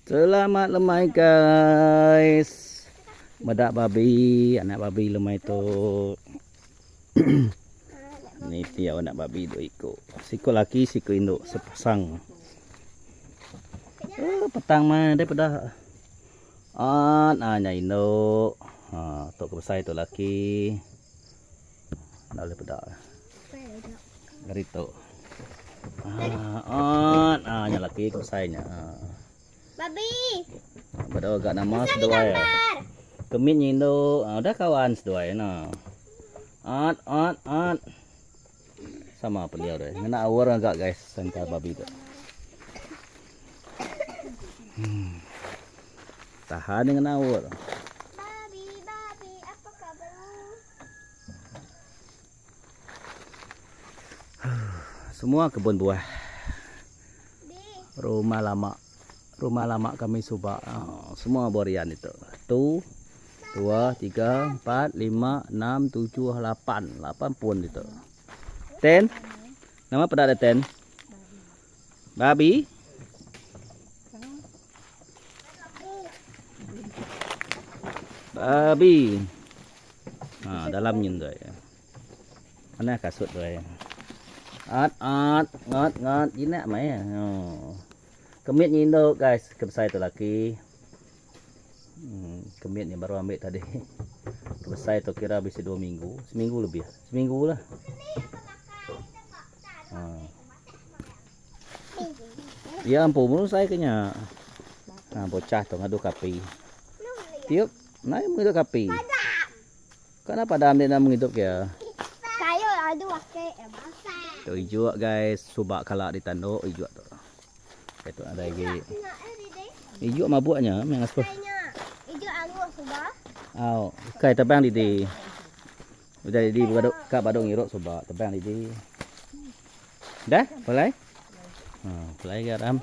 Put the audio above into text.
Selamat lemai guys. Medak babi, anak babi lemai tu. Ni tiap anak babi duk ikut. Siku laki, siku induk sepasang. Petang mah daripada nyai induk. Tok kebesar tu laki. Dah boleh pedak. Dari tu. Nya laki kebesarnya. Babi. Pada agak nama sedua ya. Kemitnya induk. Dah kawan sedua ya nah. Sama beliau deh. Ngena awar agak guys sangka babi tu. Tahan dengan awar. Babi, apa kabarmu? Semua kebun buah. Di. Rumah lama kami Subak. Semua borian itu. 1, 2, 3, 4, 5, 6, 7, 8. 8 pun itu. Ten. Nama pada ada ten. Babi. Babi. Dalamnya tu ya. Mana kasut tu ya. Ngot. Jinak mai ya. Kemit induk guys, kebesar tu laki. Kemit ni baru ambil tadi. Kebesar tu kira habis 2 minggu, seminggu lebih. Seminggu lah. Ya ampun, menurut saya kena. Bocah tu ngadu kapi. Tiup, naik menghidup kapi. Kenapa dah ambil nak menghidup ya? Kayu ada pakai Tu hijau guys, Subak kalak di tanduk hijau tu. Itu ada lagi. Hijau mabuknya, yang asal. Hijau anggur sudah. Kai tebang di. Udah di baduk kak baduk ngiruk Subak, tebang di. Dah, mulai? Mulai garam.